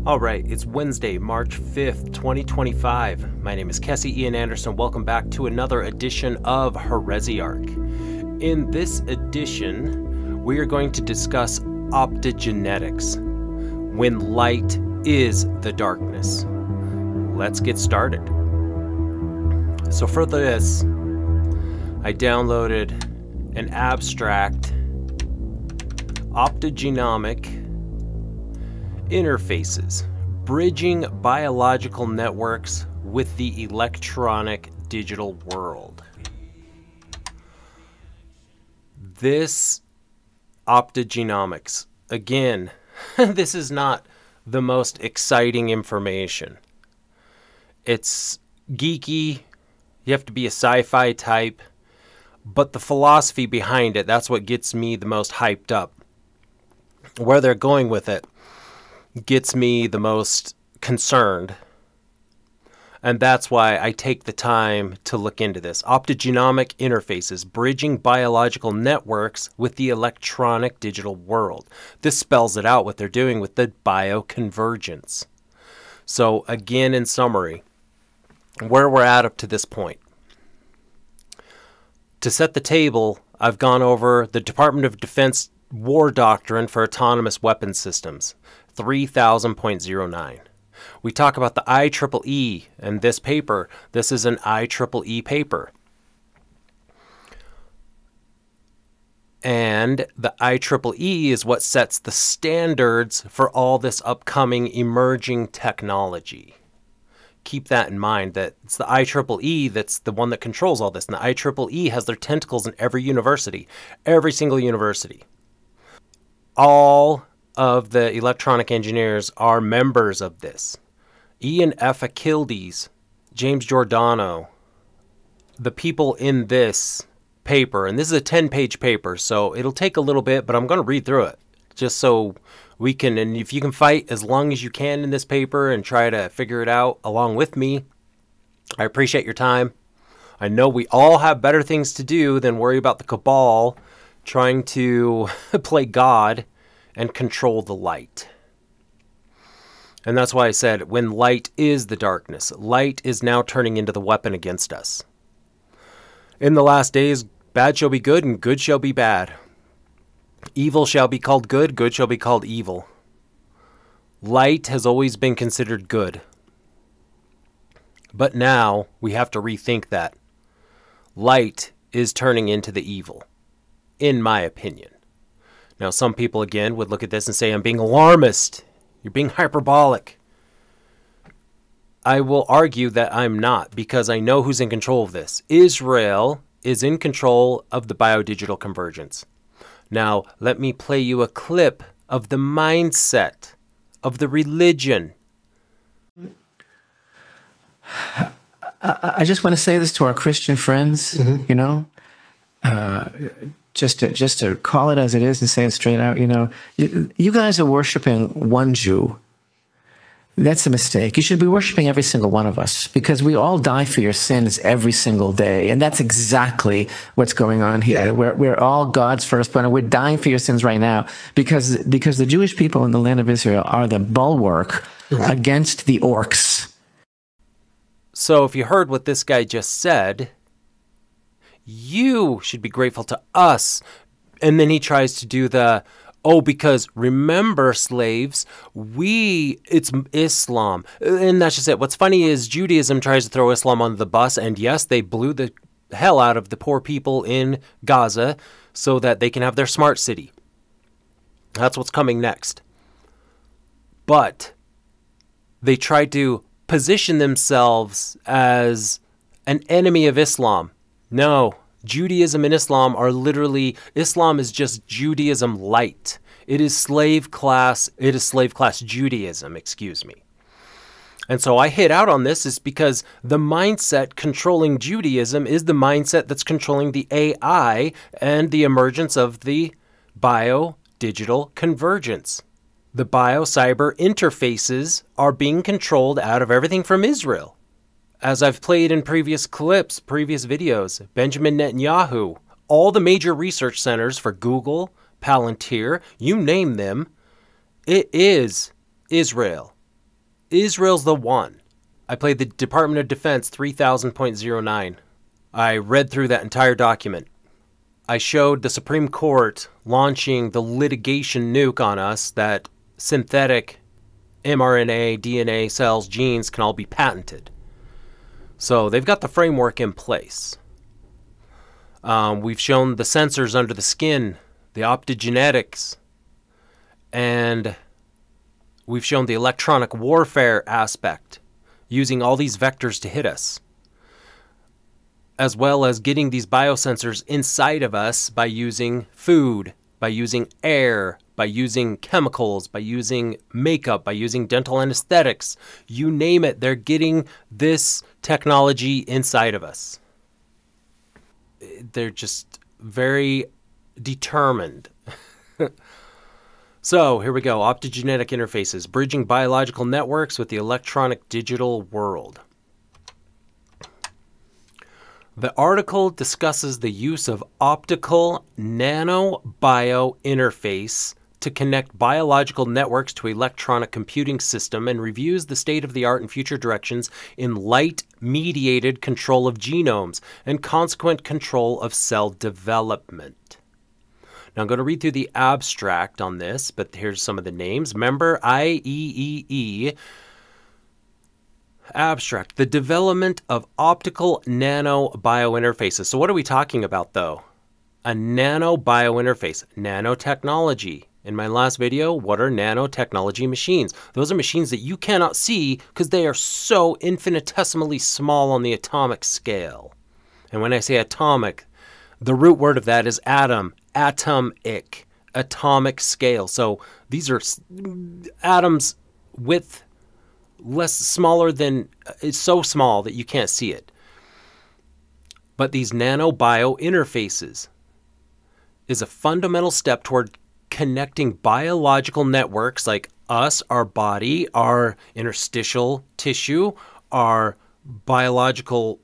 All right, it's Wednesday, March 5th, 2025. My name is Kessie Ian Anderson. Welcome back to another edition of Heresiarch. In this edition, we are going to discuss optogenetics, when light is the darkness. Let's get started. So for this, I downloaded an abstract Optogenomic interfaces, bridging biological networks with the electronic digital world. This optogenomics, again, this is not the most exciting information. It's geeky, you have to be a sci-fi type, but the philosophy behind it, that's what gets me the most hyped up. Where they're going with it gets me the most concerned. And that's why I take the time to look into this. Optogenomic interfaces, bridging biological networks with the electronic digital world. This spells it out what they're doing with the bioconvergence. So again, in summary, where we're at up to this point. To set the table, I've gone over the Department of Defense War Doctrine for Autonomous Weapons Systems, 3000.09. We talk about the IEEE and this paper. This is an IEEE paper. And the IEEE is what sets the standards for all this upcoming emerging technology. Keep that in mind, that it's the IEEE that's the one that controls all this. And the IEEE has their tentacles in every university, every single university. All of the electronic engineers are members of this. Ian F. Achildes, James Giordano, the people in this paper, and this is a 10-page paper, so it'll take a little bit, but I'm going to read through it, just so we can, and if you can fight as long as you can in this paper and try to figure it out along with me, I appreciate your time. I know we all have better things to do than worry about the cabal trying to play God and control the light. And that's why I said, when light is the darkness, light is now turning into the weapon against us. In the last days, bad shall be good and good shall be bad. Evil shall be called good, good shall be called evil. Light has always been considered good. But now we have to rethink that. Light is turning into the evil, in my opinion. Now, some people, again, would look at this and say, I'm being alarmist. You're being hyperbolic. I will argue that I'm not, because I know who's in control of this. Israel is in control of the biodigital convergence. Now, let me play you a clip of the mindset of the religion. I just want to say this to our Christian friends, you know, just to call it as it is and say it straight out, you know, you guys are worshiping one Jew. That's a mistake. You should be worshiping every single one of us, because we all die for your sins every single day. And that's exactly what's going on here. Yeah. We're all God's firstborn, and we're dying for your sins right now because the Jewish people in the land of Israel are the bulwark against the orcs. So if you heard what this guy just said, you should be grateful to us. And then he tries to do the, oh, because remember, slaves, it's Islam. And that's just it. What's funny is Judaism tries to throw Islam on the bus, and yes, they blew the hell out of the poor people in Gaza so that they can have their smart city. That's what's coming next. But they tried to position themselves as an enemy of Islam. No, Judaism and Islam are literally, Islam is just Judaism light. It is slave class Judaism, excuse me. And so I hit out on this is because the mindset controlling Judaism is the mindset that's controlling the AI and the emergence of the bio-digital convergence. The bio-cyber interfaces are being controlled out of everything from Israel. As I've played in previous clips, previous videos, Benjamin Netanyahu, all the major research centers for Google, Palantir, you name them, it is Israel. Israel's the one. I played the Department of Defense 3000.09. I read through that entire document. I showed the Supreme Court launching the litigation nuke on us that synthetic mRNA, DNA, cells, genes can all be patented. So they've got the framework in place. We've shown the sensors under the skin, the optogenetics, and we've shown the electronic warfare aspect, using all these vectors to hit us, as well as getting these biosensors inside of us by using food, by using air, by using chemicals, by using makeup, by using dental anesthetics. You name it, they're getting this technology inside of us. They're just very determined. So here we go. Optogenetic interfaces, bridging biological networks with the electronic digital world. The article discusses the use of optical nano-bio interface to connect biological networks to electronic computing system and reviews the state-of-the-art and future directions in light-mediated control of genomes and consequent control of cell development. Now I'm going to read through the abstract on this, but here's some of the names. Member IEEE. Abstract, the development of optical nano-bio interfaces. So what are we talking about, though? A nano-bio interface, nanotechnology. In my last video, what are nanotechnology machines? Those are machines that you cannot see because they are so infinitesimally small on the atomic scale. And when I say atomic, the root word of that is atom, atomic, atomic scale. So these are atoms with smaller than, it's so small that you can't see it. But these nano-bio interfaces is a fundamental step toward connecting biological networks like us, our body, our interstitial tissue, our biological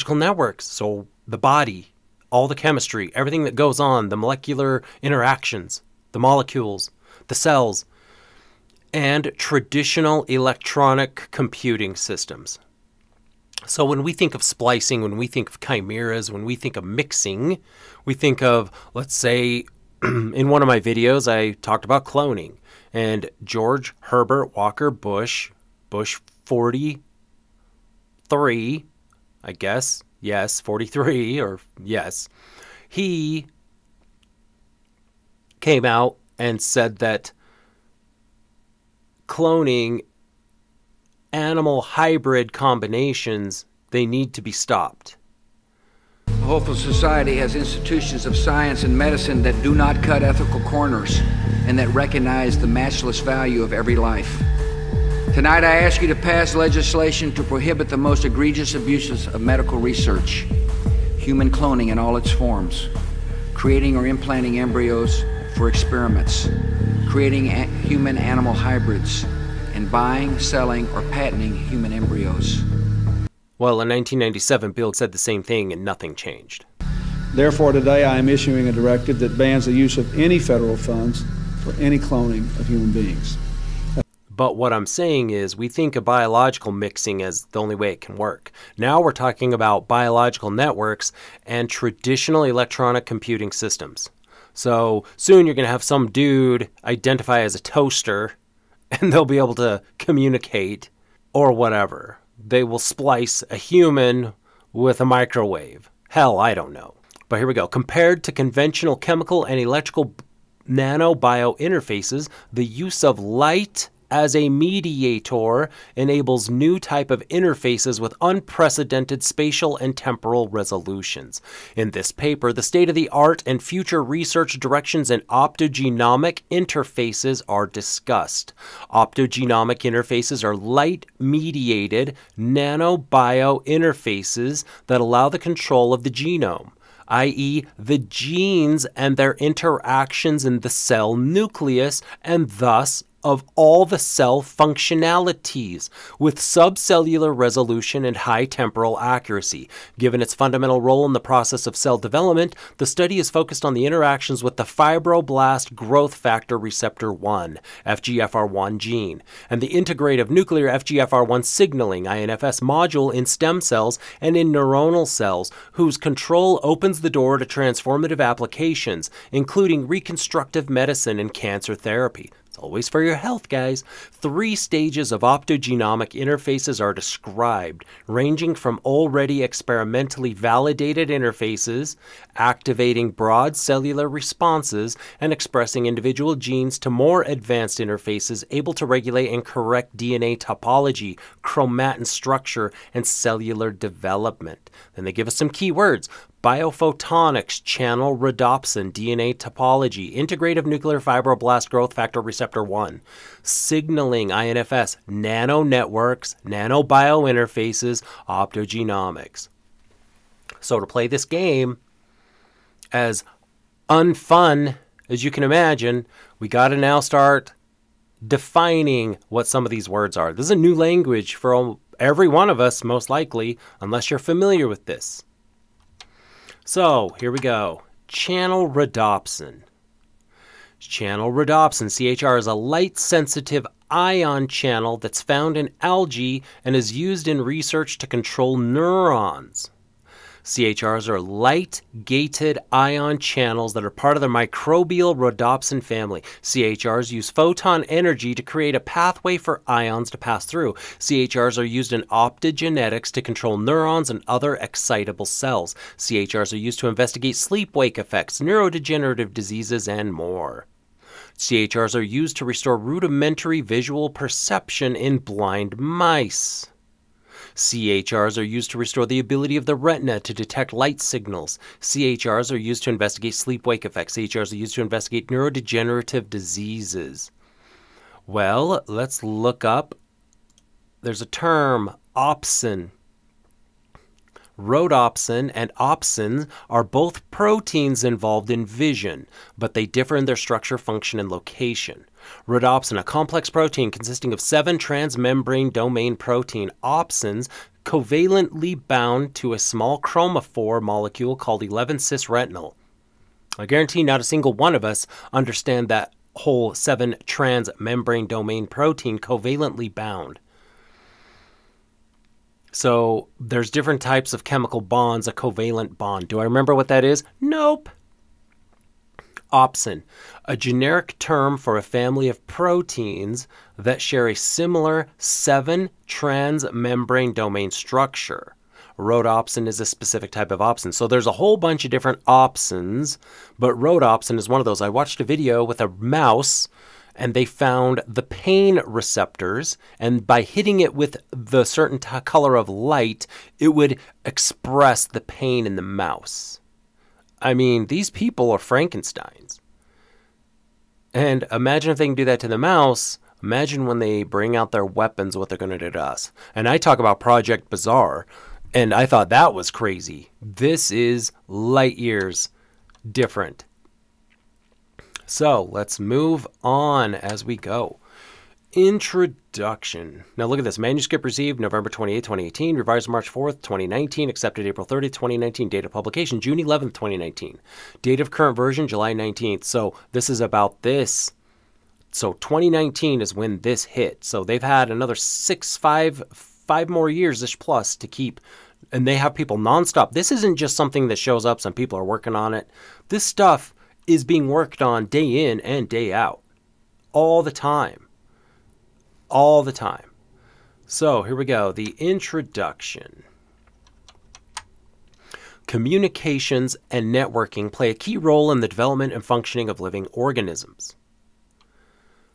networks. So the body, all the chemistry, everything that goes on, the molecular interactions, the molecules, the cells, and traditional electronic computing systems. So when we think of splicing, when we think of chimeras, when we think of mixing, we think of, let's say, in one of my videos, I talked about cloning. And George Herbert Walker Bush 43, I guess, yes, 43, or yes, he came out and said that cloning animal hybrid combinations, they need to be stopped. A hopeful society has institutions of science and medicine that do not cut ethical corners and that recognize the matchless value of every life. Tonight I ask you to pass legislation to prohibit the most egregious abuses of medical research, human cloning in all its forms, creating or implanting embryos for experiments, creating human-animal hybrids, and buying, selling, or patenting human embryos. Well, in 1997, Bill said the same thing and nothing changed. Therefore, today I am issuing a directive that bans the use of any federal funds for any cloning of human beings. But what I'm saying is we think of biological mixing as the only way it can work. Now we're talking about biological networks and traditional electronic computing systems. So soon you're going to have some dude identify as a toaster and they'll be able to communicate or whatever. They will splice a human with a microwave. Hell, I don't know. But here we go. Compared to conventional chemical and electrical nano-bio interfaces, the use of light as a mediator enables new type of interfaces with unprecedented spatial and temporal resolutions. In this paper, the state-of-the-art and future research directions in optogenomic interfaces are discussed. Optogenomic interfaces are light-mediated nano-bio interfaces that allow the control of the genome, i.e. the genes and their interactions in the cell nucleus, and thus of all the cell functionalities with subcellular resolution and high temporal accuracy. Given its fundamental role in the process of cell development, the study is focused on the interactions with the fibroblast growth factor receptor 1, FGFR1 gene, and the integrative nuclear FGFR1 signaling, INFS module in stem cells and in neuronal cells, whose control opens the door to transformative applications, including reconstructive medicine and cancer therapy. Always for your health, guys. 3 stages of optogenomic interfaces are described, ranging from already experimentally validated interfaces, activating broad cellular responses, and expressing individual genes, to more advanced interfaces able to regulate and correct DNA topology, chromatin structure, and cellular development. Then they give us some keywords: biophotonics, channel rhodopsin, DNA topology, integrative nuclear fibroblast growth factor receptor 1, signaling, INFS, nano networks, nano-bio interfaces, optogenomics. So to play this game, as unfun as you can imagine, we got to now start defining what some of these words are. This is a new language for every one of us, most likely, unless you're familiar with this. So, here we go. Channel rhodopsin. Channel rhodopsin, CHR, is a light-sensitive ion channel that's found in algae and is used in research to control neurons. CHRs are light-gated ion channels that are part of the microbial rhodopsin family. CHRs use photon energy to create a pathway for ions to pass through. CHRs are used in optogenetics to control neurons and other excitable cells. CHRs are used to investigate sleep-wake effects, neurodegenerative diseases, and more. CHRs are used to restore rudimentary visual perception in blind mice. CHRs are used to restore the ability of the retina to detect light signals. CHRs are used to investigate sleep-wake effects. CHRs are used to investigate neurodegenerative diseases. Well, let's look up. There's a term, opsin. Rhodopsin and opsin are both proteins involved in vision, but they differ in their structure, function, and location. Rhodopsin, a complex protein consisting of 7 transmembrane domain protein opsins covalently bound to a small chromophore molecule called 11-cis-retinal. I guarantee not a single one of us understand that whole 7 transmembrane domain protein covalently bound. So there's different types of chemical bonds, a covalent bond. Do I remember what that is? Nope. Opsin, a generic term for a family of proteins that share a similar 7 transmembrane domain structure. Rhodopsin is a specific type of opsin. So there's a whole bunch of different opsins, but rhodopsin is one of those. I watched a video with a mouse, and they found the pain receptors, and by hitting it with the certain color of light, it would express the pain in the mouse. I mean, these people are Frankensteins. And imagine if they can do that to the mouse. Imagine when they bring out their weapons, what they're going to do to us. And I talk about Project Bizarre, and I thought that was crazy. This is light years different. So let's move on as we go. Introduction. Now look at this. Manuscript received November 28, 2018. Revised March 4th, 2019. Accepted April 30th, 2019. Date of publication June 11th, 2019. Date of current version July 19th. So this is about this. So 2019 is when this hit. So they've had another 5 more years-ish plus to keep. And they have people nonstop. This isn't just something that shows up. Some people are working on it. This stuff is being worked on day in and day out. All the time. All the time. So here we go. The introduction. Communications and networking play a key role in the development and functioning of living organisms.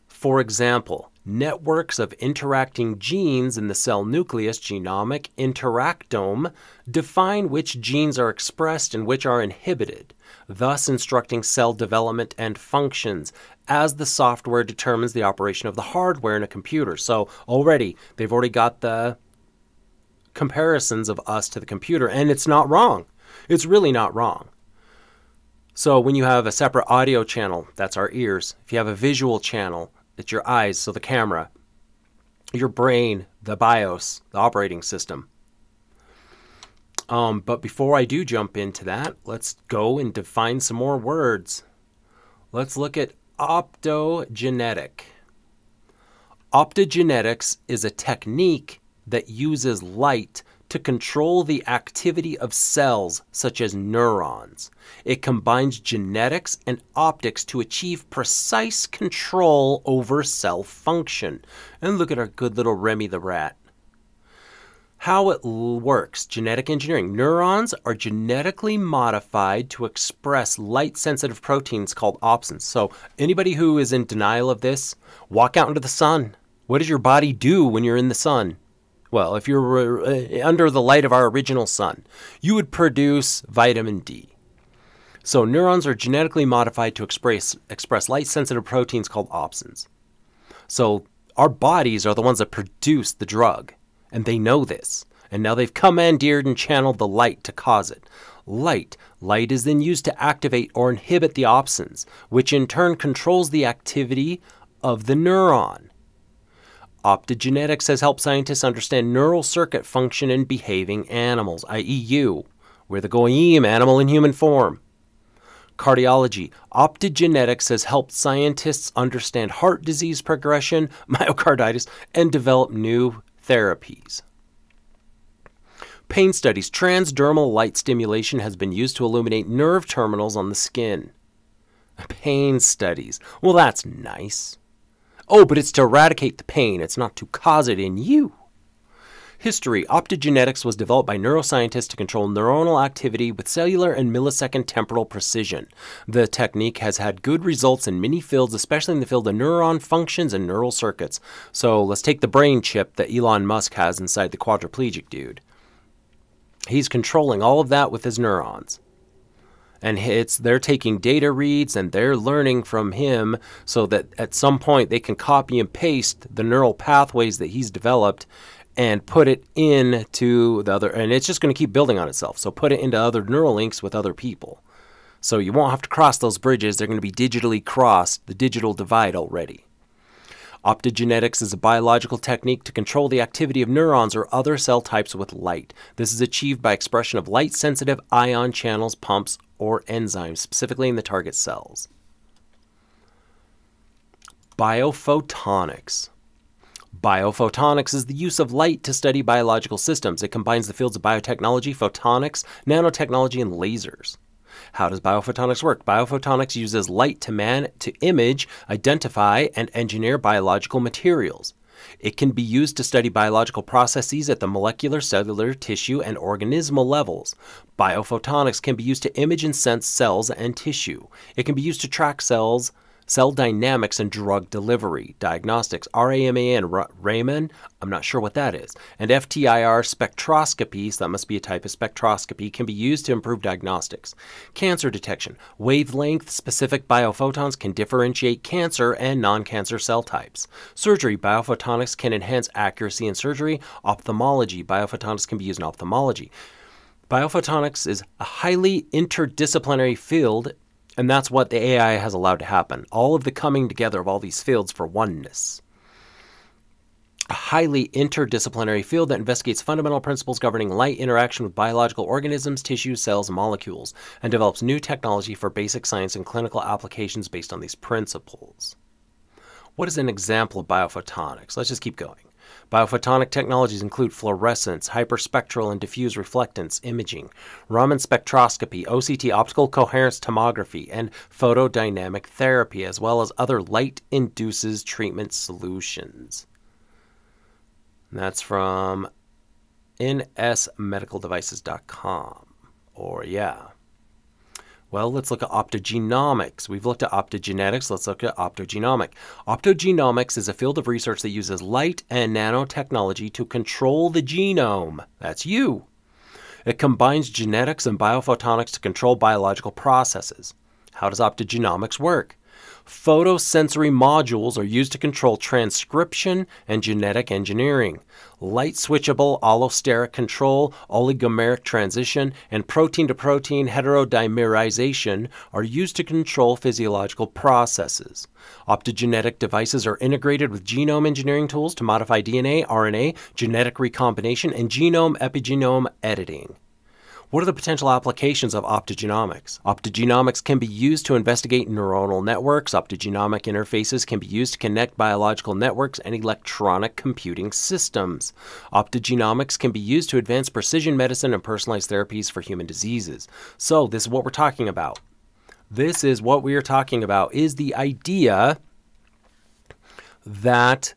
For example, networks of interacting genes in the cell nucleus, genomic interactome, define which genes are expressed and which are inhibited, thus instructing cell development and functions, as the software determines the operation of the hardware in a computer. So they've already got the comparisons of us to the computer, and it's not wrong. It's really not wrong. So when you have a separate audio channel, that's our ears. If you have a visual channel, It's your eyes, so the camera. Your brain, the BIOS, the operating system. But before I do jump into that, let's go and define some more words. Let's look at optogenetic. Optogenetics is a technique that uses light to control the activity of cells such as neurons. It combines genetics and optics to achieve precise control over cell function. And look at our good little Remy the rat. How it works, genetic engineering. Neurons are genetically modified to express light-sensitive proteins called opsins. So anybody who is in denial of this, walk out into the sun. What does your body do when you're in the sun? Well, if you're under the light of our original sun, you would produce vitamin D. So neurons are genetically modified to express light-sensitive proteins called opsins. So our bodies are the ones that produce the drug. And they know this. And now they've commandeered and channeled the light to cause it. Light is then used to activate or inhibit the opsins, which in turn controls the activity of the neuron. Optogenetics has helped scientists understand neural circuit function in behaving animals, i.e. you. We're the goyim, animal in human form. Cardiology. Optogenetics has helped scientists understand heart disease progression, myocarditis, and develop new therapies. Pain studies. Transdermal light stimulation has been used to illuminate nerve terminals on the skin. Pain studies. Well, that's nice. Oh, but it's to eradicate the pain. It's not to cause it in you. History. Optogenetics was developed by neuroscientists to control neuronal activity with cellular and millisecond temporal precision. The technique has had good results in many fields, especially in the field of neuron functions and neural circuits. So let's take the brain chip that Elon Musk has inside the quadriplegic dude. He's controlling all of that with his neurons. And they're taking data reads and they're learning from him so that at some point they can copy and paste the neural pathways that he's developed and put it into the other, and it's just going to keep building on itself. So put it into other neural links with other people. So you won't have to cross those bridges. They're going to be digitally crossed, the digital divide already. Optogenetics is a biological technique to control the activity of neurons or other cell types with light. This is achieved by expression of light-sensitive ion channels, pumps, or enzymes, specifically in the target cells. Biophotonics. Biophotonics is the use of light to study biological systems. It combines the fields of biotechnology, photonics, nanotechnology, and lasers. How does biophotonics work? Biophotonics uses light to image, identify, and engineer biological materials. It can be used to study biological processes at the molecular, cellular, tissue, and organismal levels. Biophotonics can be used to image and sense cells and tissue. It can be used to track cells, cell dynamics, and drug delivery. Diagnostics, RAMAN, Raman, I'm not sure what that is. And FTIR spectroscopy, so that must be a type of spectroscopy, can be used to improve diagnostics. Cancer detection, wavelength-specific biophotons can differentiate cancer and non-cancer cell types. Surgery, biophotonics can enhance accuracy in surgery. Ophthalmology, biophotonics can be used in ophthalmology. Biophotonics is a highly interdisciplinary field, and that's what the AI has allowed to happen. All of the coming together of all these fields for oneness. A highly interdisciplinary field that investigates fundamental principles governing light interaction with biological organisms, tissues, cells, and molecules, and develops new technology for basic science and clinical applications based on these principles. What is an example of biophotonics? Let's just keep going. Biophotonic technologies include fluorescence, hyperspectral and diffuse reflectance imaging, Raman spectroscopy, OCT optical coherence tomography, and photodynamic therapy, as well as other light-induces treatment solutions. And that's from nsmedicaldevices.com. Well, let's look at optogenomics. We've looked at optogenetics. Let's look at optogenomic. Optogenomics is a field of research that uses light and nanotechnology to control the genome. That's you. It combines genetics and biophotonics to control biological processes. How does optogenomics work? Photosensory modules are used to control transcription and genetic engineering. Light switchable allosteric control, oligomeric transition, and protein-to-protein heterodimerization are used to control physiological processes. Optogenetic devices are integrated with genome engineering tools to modify DNA, RNA, genetic recombination, and genome-epigenome editing. What are the potential applications of optogenomics? Optogenomics can be used to investigate neuronal networks. Optogenomic interfaces can be used to connect biological networks and electronic computing systems. Optogenomics can be used to advance precision medicine and personalized therapies for human diseases. So this is what we're talking about. This is what we are talking about, is the idea that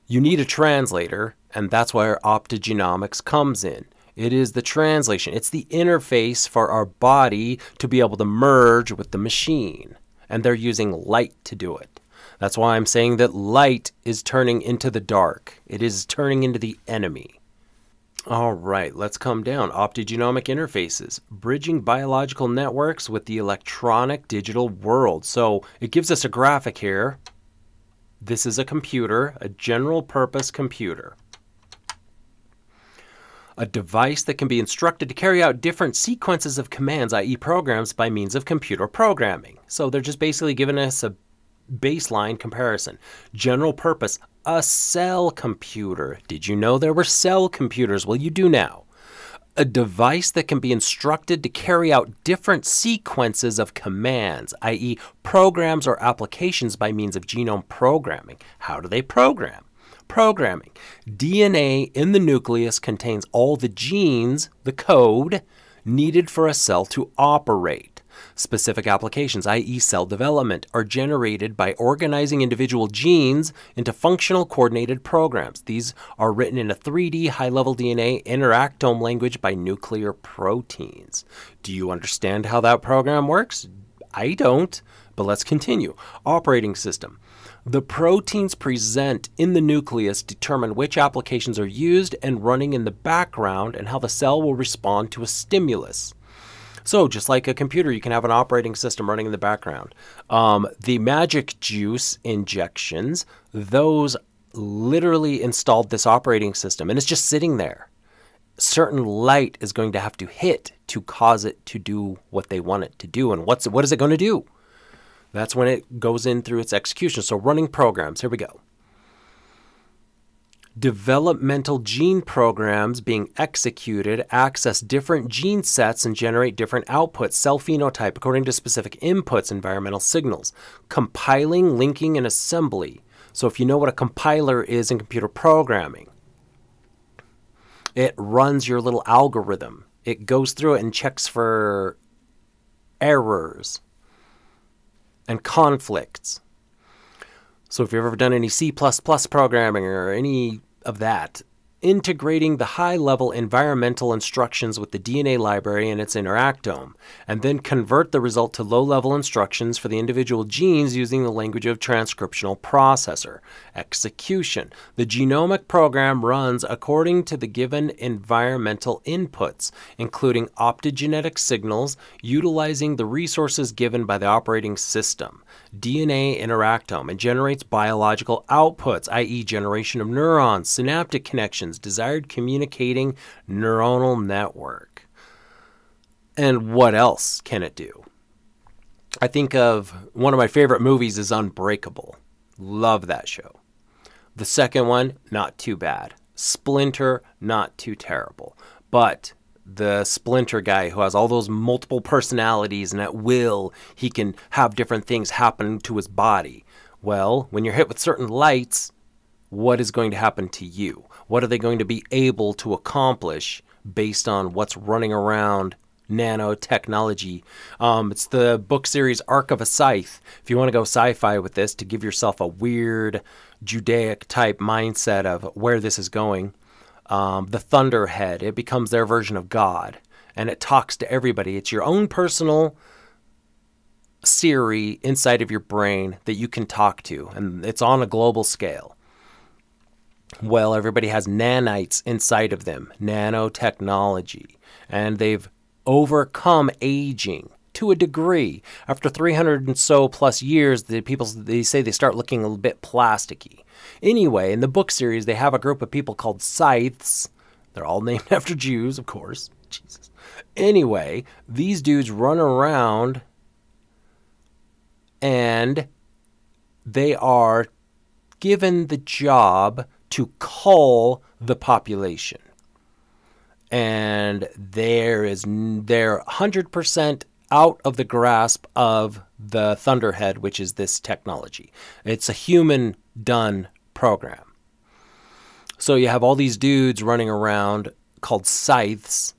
you need a translator, and that's where optogenomics comes in. It is the translation. It's the interface for our body to be able to merge with the machine. And they're using light to do it. That's why I'm saying that light is turning into the dark. It is turning into the enemy. All right, let's come down. Optogenomic interfaces, bridging biological networks with the electronic digital world. So it gives us a graphic here. This is a computer, a general purpose computer. A device that can be instructed to carry out different sequences of commands, i.e. programs, by means of computer programming. So they're just basically giving us a baseline comparison. General purpose, a cell computer. Did you know there were cell computers? Well, you do now. A device that can be instructed to carry out different sequences of commands, i.e. programs or applications by means of genome programming. How do they program? Programming. DNA in the nucleus contains all the genes, the code, needed for a cell to operate. Specific applications, i.e. cell development, are generated by organizing individual genes into functional coordinated programs. These are written in a 3D high-level DNA interactome language by nuclear proteins. Do you understand how that program works? I don't, but let's continue. Operating system. The proteins present in the nucleus determine which applications are used and running in the background and how the cell will respond to a stimulus. So just like a computer, you can have an operating system running in the background. The magic juice injections, those literally installed this operating system, and it's just sitting there. Certain light is going to have to hit to cause it to do what they want it to do. And what is it going to do? That's when it goes in through its execution. So running programs, here we go. Developmental gene programs being executed access different gene sets and generate different outputs, cell phenotype, according to specific inputs, environmental signals. Compiling, linking, and assembly. So if you know what a compiler is in computer programming, it runs your little algorithm. It goes through it and checks for errors and conflicts. So if you've ever done any C++ programming or any of that, integrating the high-level environmental instructions with the DNA library and its interactome, and then convert the result to low-level instructions for the individual genes using the language of transcriptional processor. Execution. The genomic program runs according to the given environmental inputs, including optogenetic signals, utilizing the resources given by the operating system. DNA interactome, and generates biological outputs, i.e. generation of neurons, synaptic connections, desired communicating neuronal network. And what else can it do? I think of one of my favorite movies is Unbreakable. Love that show. The second one, not too bad. Splinter, not too terrible. But the Splinter guy who has all those multiple personalities and at will he can have different things happen to his body. Well, when you're hit with certain lights, what is going to happen to you? What are they going to be able to accomplish based on what's running around nanotechnology? It's the book series Arc of a Scythe. If you want to go sci-fi with this to give yourself a weird Judaic type mindset of where this is going, the Thunderhead, it becomes their version of God, and it talks to everybody. It's your own personal Siri inside of your brain that you can talk to, and it's on a global scale. Well, everybody has nanites inside of them, nanotechnology, and they've overcome aging to a degree. After 300 and so plus years, they say they start looking a little bit plasticky. Anyway, in the book series, they have a group of people called scythes. They're all named after Jews, of course. Jesus. Anyway, these dudes run around and they are given the job to cull the population. And they're 100% out of the grasp of the Thunderhead, which is this technology. It's a human-done program. So you have all these dudes running around called scythes,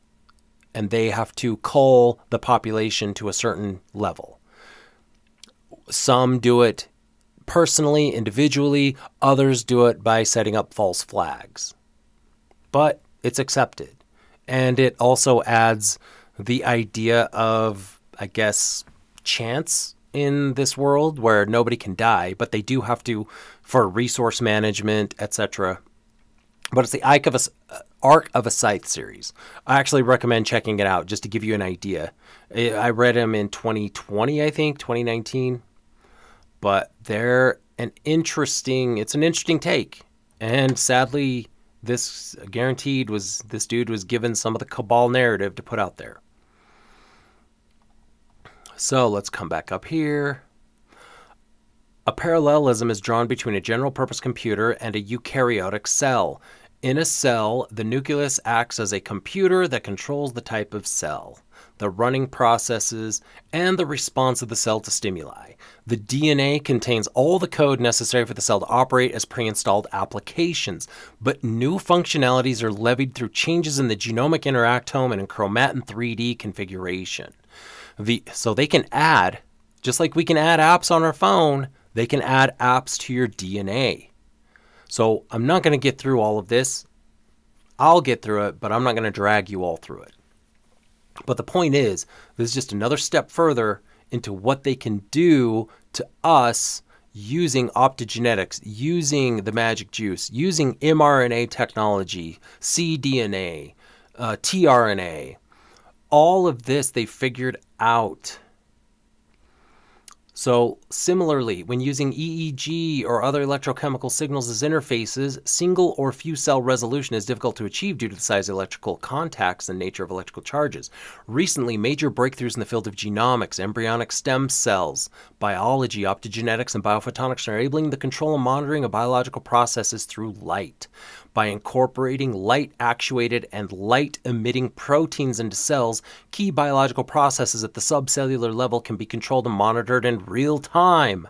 and they have to cull the population to a certain level. Some do it personally, individually. Others do it by setting up false flags. But it's accepted. And it also adds the idea of, I guess, chance in this world where nobody can die, but they do have to for resource management, etc. But it's the Arc of a Scythe series. I actually recommend checking it out just to give you an idea. I read them in 2020, I think, 2019. But they're it's an interesting take. And sadly, this dude was given some of the cabal narrative to put out there. So let's come back up here. A parallelism is drawn between a general purpose computer and a eukaryotic cell. In a cell, the nucleus acts as a computer that controls the type of cell, the running processes, and the response of the cell to stimuli. The DNA contains all the code necessary for the cell to operate as pre-installed applications, but new functionalities are levied through changes in the genomic interactome and in chromatin 3D configuration. So they can add, just like we can add apps on our phone, they can add apps to your DNA. So I'm not going to get through all of this. I'll get through it, but I'm not going to drag you all through it. But the point is, this is just another step further into what they can do to us using optogenetics, using the magic juice, using mRNA technology, cDNA, tRNA. All of this they figured out. So similarly, when using EEG or other electrochemical signals as interfaces, single or few cell resolution is difficult to achieve due to the size of electrical contacts and nature of electrical charges. Recently, major breakthroughs in the field of genomics, embryonic stem cells, biology, optogenetics, and biophotonics are enabling the control and monitoring of biological processes through light. By incorporating light-actuated and light-emitting proteins into cells, key biological processes at the subcellular level can be controlled and monitored in real time.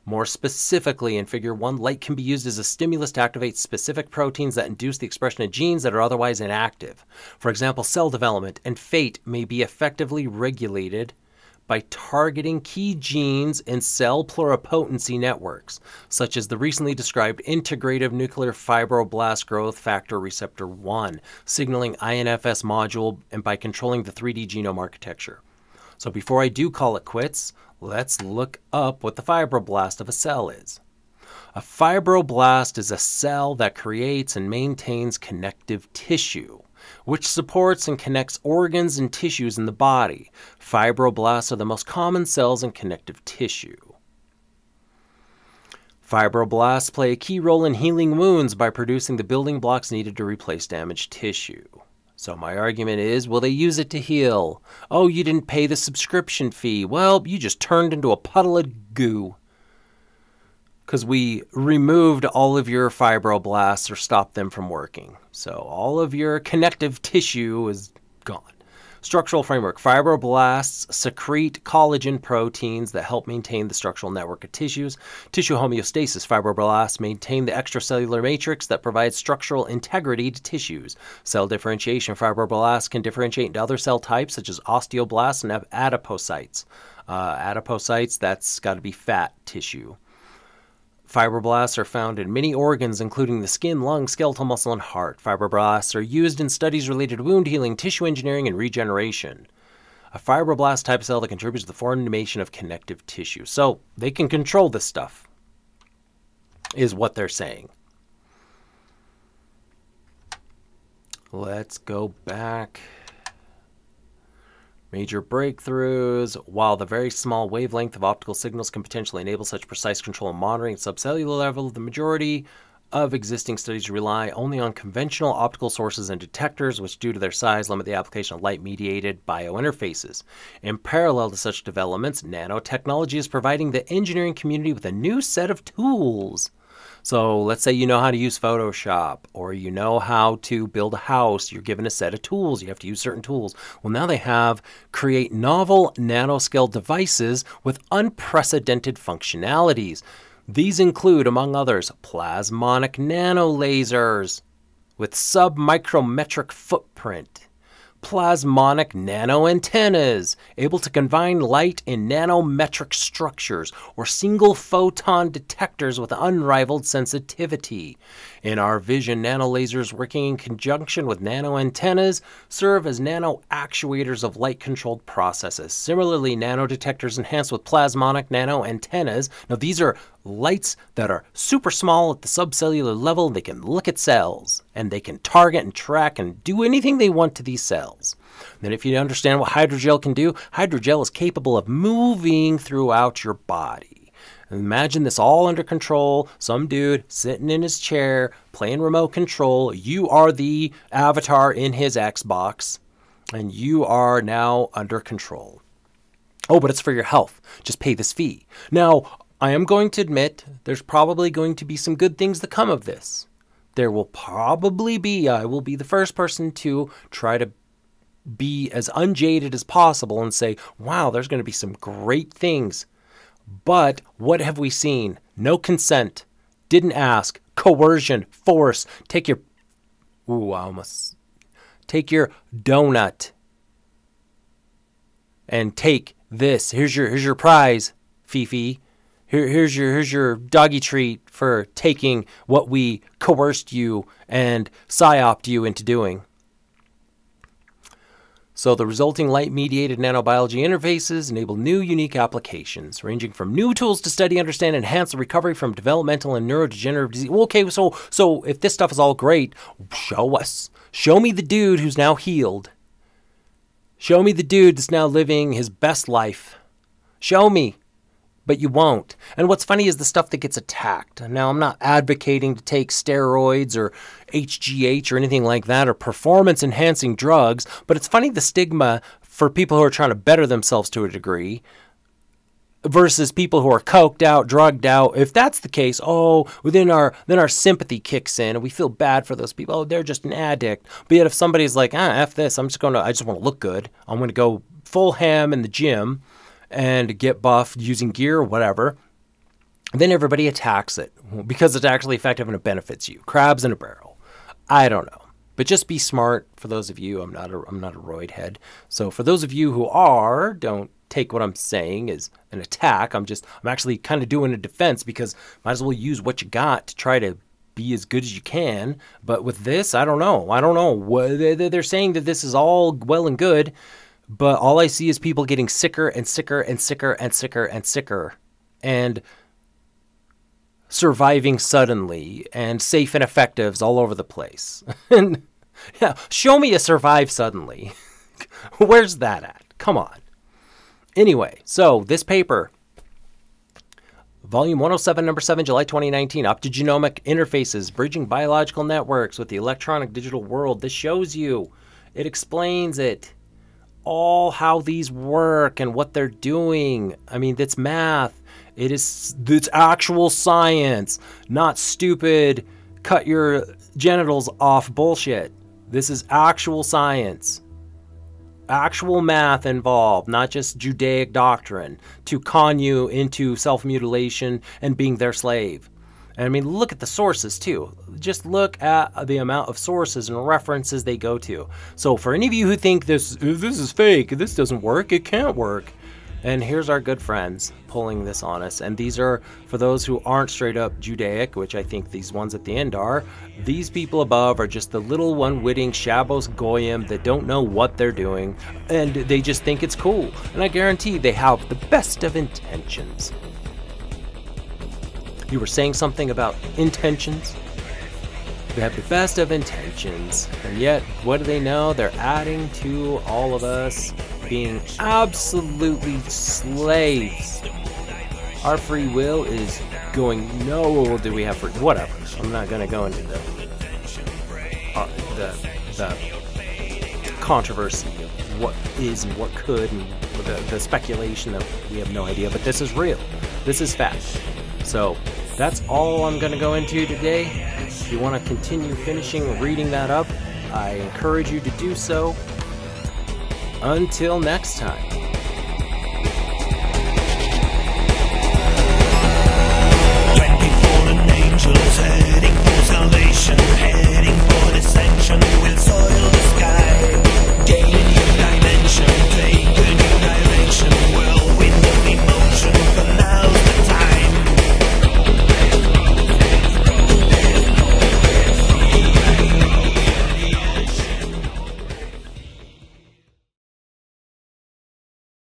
More specifically, in Figure 1, light can be used as a stimulus to activate specific proteins that induce the expression of genes that are otherwise inactive. For example, cell development and fate may be effectively regulated by targeting key genes in cell pluripotency networks, such as the recently described integrative nuclear fibroblast growth factor receptor 1, signaling INFS module, and by controlling the 3D genome architecture. So before I do call it quits, let's look up what the fibroblast of a cell is. A fibroblast is a cell that creates and maintains connective tissue, which supports and connects organs and tissues in the body. Fibroblasts are the most common cells in connective tissue. Fibroblasts play a key role in healing wounds by producing the building blocks needed to replace damaged tissue. So my argument is, will they use it to heal? Oh, you didn't pay the subscription fee. Well, you just turned into a puddle of goo. Because we removed all of your fibroblasts or stopped them from working. So all of your connective tissue is gone. Structural framework. Fibroblasts secrete collagen proteins that help maintain the structural network of tissues. Tissue homeostasis. Fibroblasts maintain the extracellular matrix that provides structural integrity to tissues. Cell differentiation. Fibroblasts can differentiate into other cell types such as osteoblasts and adipocytes. Adipocytes, that's got to be fat tissue. Fibroblasts are found in many organs, including the skin, lung, skeletal muscle, and heart. Fibroblasts are used in studies related to wound healing, tissue engineering, and regeneration. A fibroblast type cell that contributes to the formation of connective tissue. So they can control this stuff, is what they're saying. Let's go back. Major breakthroughs. While the very small wavelength of optical signals can potentially enable such precise control and monitoring at subcellular level, the majority of existing studies rely only on conventional optical sources and detectors, which due to their size limit the application of light-mediated biointerfaces. In parallel to such developments, nanotechnology is providing the engineering community with a new set of tools. So let's say you know how to use Photoshop, or you know how to build a house. You're given a set of tools. You have to use certain tools. Well, now they have create novel nanoscale devices with unprecedented functionalities. These include, among others, plasmonic nanolasers with submicrometric footprint, plasmonic nanoantennas able to combine light in nanometric structures, or single photon detectors with unrivaled sensitivity. In our vision, nanolasers working in conjunction with nanoantennas serve as nano-actuators of light-controlled processes. Similarly, nanodetectors enhanced with plasmonic nanoantennas. Now, these are lights that are super small at the subcellular level. They can look at cells, and they can target and track and do anything they want to these cells. Then if you understand what hydrogel can do, hydrogel is capable of moving throughout your body. Imagine this all under control. Some dude sitting in his chair, playing remote control. You are the avatar in his Xbox, and you are now under control. Oh, but it's for your health. Just pay this fee. Now, I am going to admit there's probably going to be some good things that come of this. There will probably be, I will be the first person to try to be as unjaded as possible and say, wow, there's going to be some great things. But what have we seen? No consent, didn't ask, coercion, force. Take your donut and take this. Here's your prize, Fifi. Here's your doggy treat for taking what we coerced you and psyoped you into doing. So the resulting light-mediated nanobiology interfaces enable new, unique applications, ranging from new tools to study, understand, and enhance the recovery from developmental and neurodegenerative disease. Okay, so if this stuff is all great, show us. Show me the dude who's now healed. Show me the dude that's now living his best life. Show me. But you won't. And what's funny is the stuff that gets attacked. Now, I'm not advocating to take steroids or HGH or anything like that, or performance-enhancing drugs, but it's funny the stigma for people who are trying to better themselves to a degree versus people who are coked out, drugged out. If that's the case, then our sympathy kicks in and we feel bad for those people. Oh, they're just an addict. But yet if somebody's like, F this, I just want to look good. I'm going to go full ham in the gym and get buffed using gear or whatever, then everybody attacks it because it's actually effective and it benefits you. Crabs in a barrel. I don't know. But just be smart. For those of you, I'm not a roid head. So for those of you who are, don't take what I'm saying as an attack. I'm actually kind of doing a defense, because might as well use what you got to try to be as good as you can. But with this, I don't know. They're saying that this is all well and good, but all I see is people getting sicker and sicker and sicker and sicker and sicker, and surviving suddenly, and safe and effectives all over the place. And yeah, show me a survive suddenly. Where's that at? Come on. Anyway, so this paper, Volume 107, Number 7, July 2019, Optogenomic Interfaces, Bridging Biological Networks with the Electronic Digital World. This shows you, it explains it, all how these work and what they're doing. I mean, it's math. It's actual science, not stupid cut your genitals off bullshit. This is actual science. Actual math involved, not just Judaic doctrine to con you into self-mutilation and being their slave. And I mean, look at the sources too. Just look at the amount of sources and references they go to. So for any of you who think this is fake, this doesn't work, it can't work, and here's our good friends pulling this on us. And these are, for those who aren't straight up Judaic, which I think these ones at the end are, these people above are just the little one-witting Shabbos Goyim that don't know what they're doing, and they just think it's cool. And I guarantee they have the best of intentions. You were saying something about intentions? They have the best of intentions, and yet, what do they know? They're adding to all of us being absolutely slaves. Our free will is going, no, do we have free, whatever. I'm not going to go into the controversy of what is and what could, and the speculation that we have no idea, but this is real. This is fact. So that's all I'm going to go into today. If you want to continue reading that up, I encourage you to do so. Until next time.